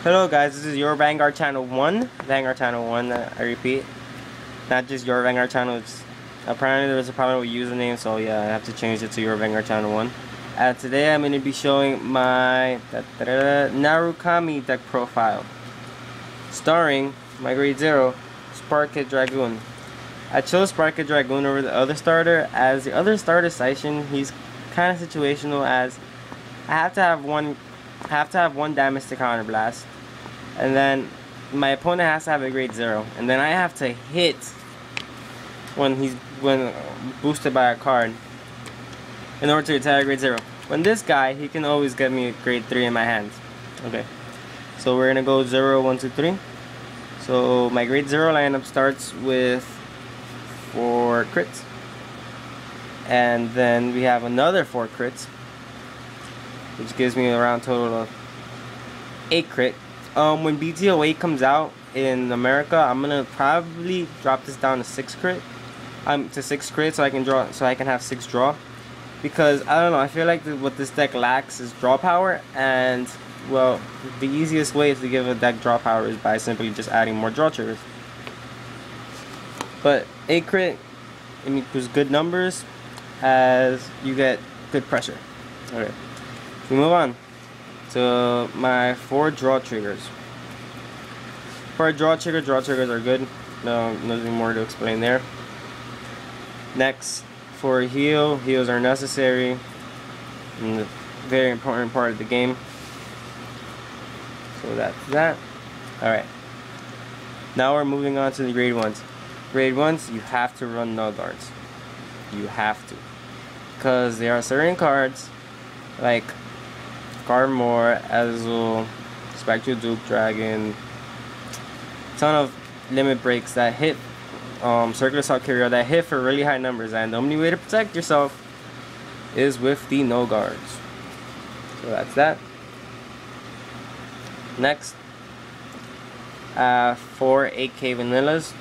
Hello guys, this is your Vanguard Channel 1. Vanguard Channel 1, I repeat. Not just your Vanguard Channel, it's apparently there's a problem with username, so yeah, I have to change it to your Vanguard Channel 1. Today I'm going to be showing my Narukami deck profile. Starring my grade 0, Sparkit Dragoon. I chose Sparkit Dragoon over the other starter, as the other starter Seishin, he's kind of situational, as I have to have one damage to counter blast, and then my opponent has to have a grade 0, and then I have to hit when boosted by a card in order to retire grade 0. When this guy, he can always get me a grade 3 in my hands. Okay, so we're gonna go 0, 1, 2, 3. So my grade 0 lineup starts with 4 crits, and then we have another 4 crits, which gives me a round total of 8 crit. When BTO8 comes out in America, I'm gonna probably drop this down to 6 crit. To 6 crit, so I can have 6 draw. Because I don't know, I feel like what this deck lacks is draw power, and well, the easiest way to give a deck draw power is by simply just adding more draw triggers. But 8 crit, it equals good numbers, as you get good pressure. Okay. We move on to my 4 draw triggers. For a draw triggers are good. No, nothing more to explain there. Next, for a heals are necessary and a very important part of the game. So that's that. Alright. Now we're moving on to the grade 1s. Grade 1s, you have to run null guards. You have to. Because there are certain cards like Guillermo, Azul, Spectral Duke Dragon, ton of limit breaks that hit, Circular Assault Carrier that hit for really high numbers, and the only way to protect yourself is with the no guards. So that's that. Next, 4 8K vanillas.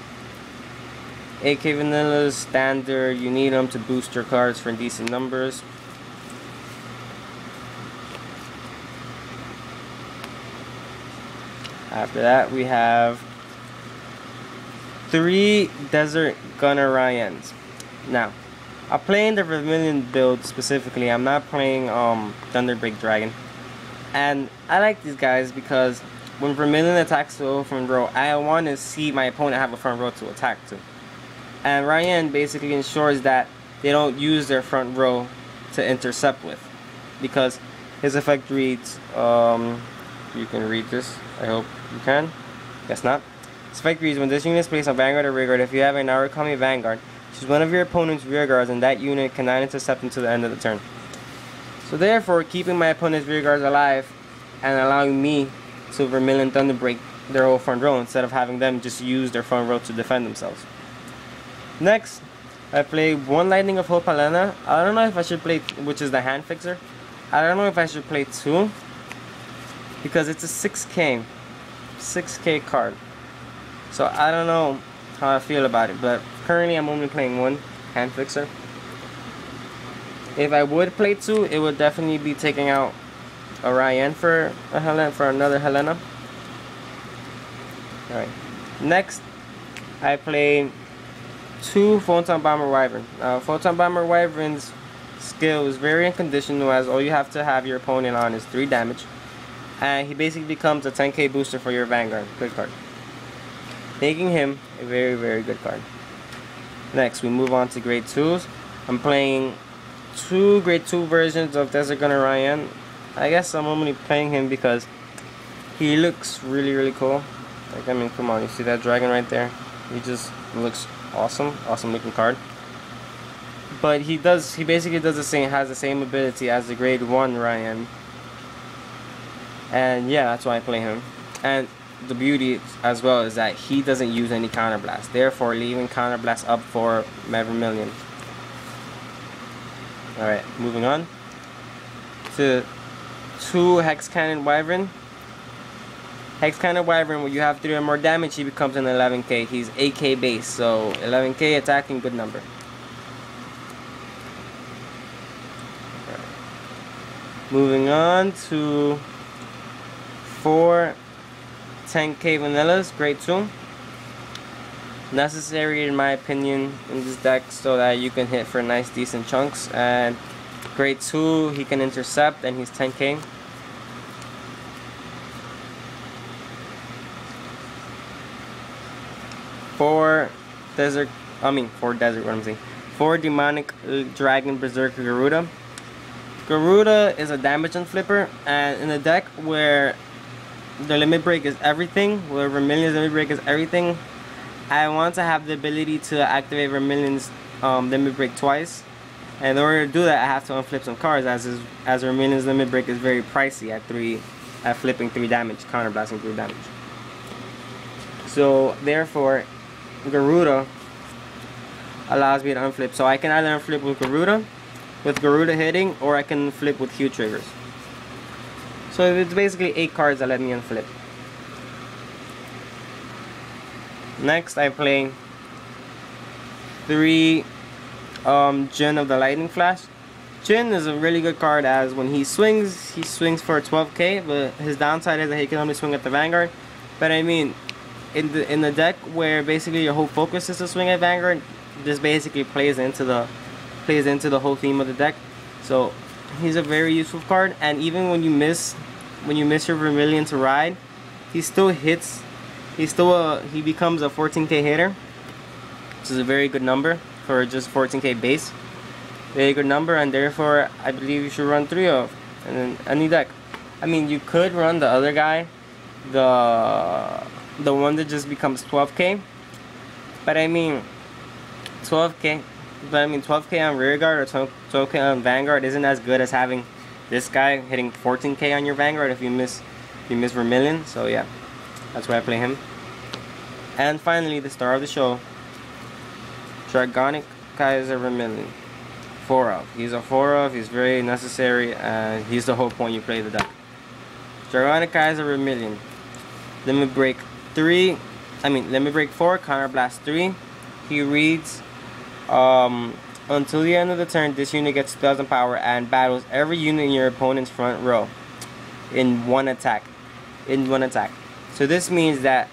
8K vanillas, standard, you need them to boost your cards for decent numbers. After that, we have 3 Desert Gunner Ryans. Now, I'm playing the Vermilion build specifically. I'm not playing Thunderbreak Dragon. And I like these guys because when Vermilion attacks the front row, I want to see my opponent have a front row to attack to. And Ryan basically ensures that they don't use their front row to intercept with. Because his effect reads, you can read this, I hope you can. Guess not. This effect reads, when this unit is placed on Vanguard or Rearguard, if you have a Narukami Vanguard, choose one of your opponent's rear guards and that unit cannot intercept until the end of the turn. So therefore, keeping my opponent's rear guards alive and allowing me to Vermilion Thunderbreak their whole front row instead of having them just use their front row to defend themselves. Next, I play 1 Lightning of Hope Helena. I don't know if I should play, which is the hand fixer. I don't know if I should play 2. Because it's a 6K card. So I don't know how I feel about it, but currently I'm only playing 1 hand fixer. If I would play 2, it would definitely be taking out a Ryan for another Helena. Alright. Next, I play 2 Photon Bomber Wyvern. Photon Bomber Wyvern's skill is very unconditional, as all you have to have your opponent on is 3 damage. And he basically becomes a 10k booster for your Vanguard. Good card. Making him a very, very good card. Next, we move on to grade 2s. I'm playing 2 grade 2 versions of Desert Gunner Ryan. I guess I'm only playing him because he looks really, really cool. Like, I mean, come on, you see that dragon right there? He just looks awesome. Awesome looking card. But he basically does the same, has the same ability as the grade 1 Ryan. And yeah, that's why I play him. And the beauty as well is that he doesn't use any counter blast, therefore leaving counter blast up for Vermilion. Alright, moving on to 2 Hex Cannon Wyvern. Hex Cannon Wyvern, when you have 3 or more damage, he becomes an 11k. He's 8k base, so 11k attacking, good number. Moving on to 4 10k vanillas, grade 2. Necessary in my opinion in this deck so that you can hit for nice decent chunks. And grade 2 he can intercept and he's 10k. Four demonic dragon berserker Garuda. Garuda is a damage unflipper, and in a deck where the limit break is everything, where Vermilion's limit break is everything, I want to have the ability to activate Vermilion's limit break twice. And in order to do that, I have to unflip some cards, as Vermilion's limit break is very pricey at flipping 3 damage, counterblasting 3 damage. So therefore, Garuda allows me to unflip. So I can either unflip with Garuda hitting, or I can flip with Q triggers. So it's basically 8 cards that let me unflip. Next I play 3 Jin of the Lightning Flash. Jin is a really good card, as when he swings for 12k, but his downside is that he can only swing at the Vanguard. But I mean, in the deck where basically your whole focus is to swing at Vanguard, this basically plays into the whole theme of the deck. So he's a very useful card, and even when you miss your Vermilion to ride, he still hits. He becomes a 14k hitter, which is a very good number for just 14k base. Very good number, and therefore I believe you should run 3 of and then any deck. I mean, you could run the other guy, the one that just becomes 12k, but I mean 12k on rearguard or 12k on Vanguard isn't as good as having this guy hitting 14k on your Vanguard if you miss Vermilion. So yeah, that's why I play him. And finally, the star of the show, Dragonic Kaiser Vermilion. 4 of. He's a 4 of. He's very necessary, and he's the whole point you play the deck. Dragonic Kaiser Vermilion. Limit break 4, counterblast 3. He reads, until the end of the turn, this unit gets spells and power and battles every unit in your opponent's front row in one attack. So this means that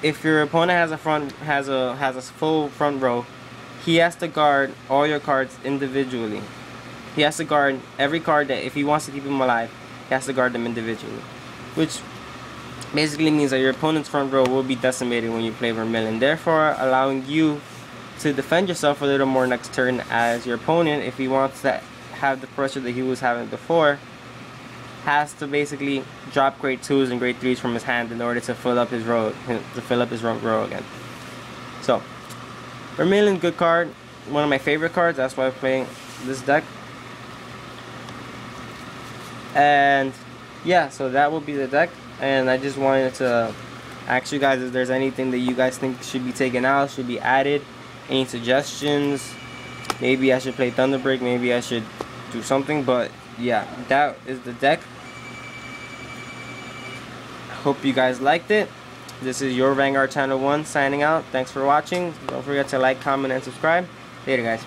if your opponent has a full front row, he has to guard all your cards individually. He has to guard every card that, if he wants to keep them alive, he has to guard them individually, which basically means that your opponent's front row will be decimated when you play Vermilion, therefore allowing you to defend yourself a little more next turn, as your opponent, if he wants to have the pressure that he was having before, has to basically drop grade 2s and grade 3s from his hand in order to fill up his row, row again. So Vermilion, good card, one of my favorite cards. That's why I'm playing this deck. And yeah, so that will be the deck. And I just wanted to ask you guys if there's anything that you guys think should be taken out, should be added, any suggestions. Maybe I should play Thunderbreak, maybe I should do something. But yeah, that is the deck. Hope you guys liked it. This is your Vanguard Channel 1 signing out. Thanks for watching. Don't forget to like, comment, and subscribe. Later, guys.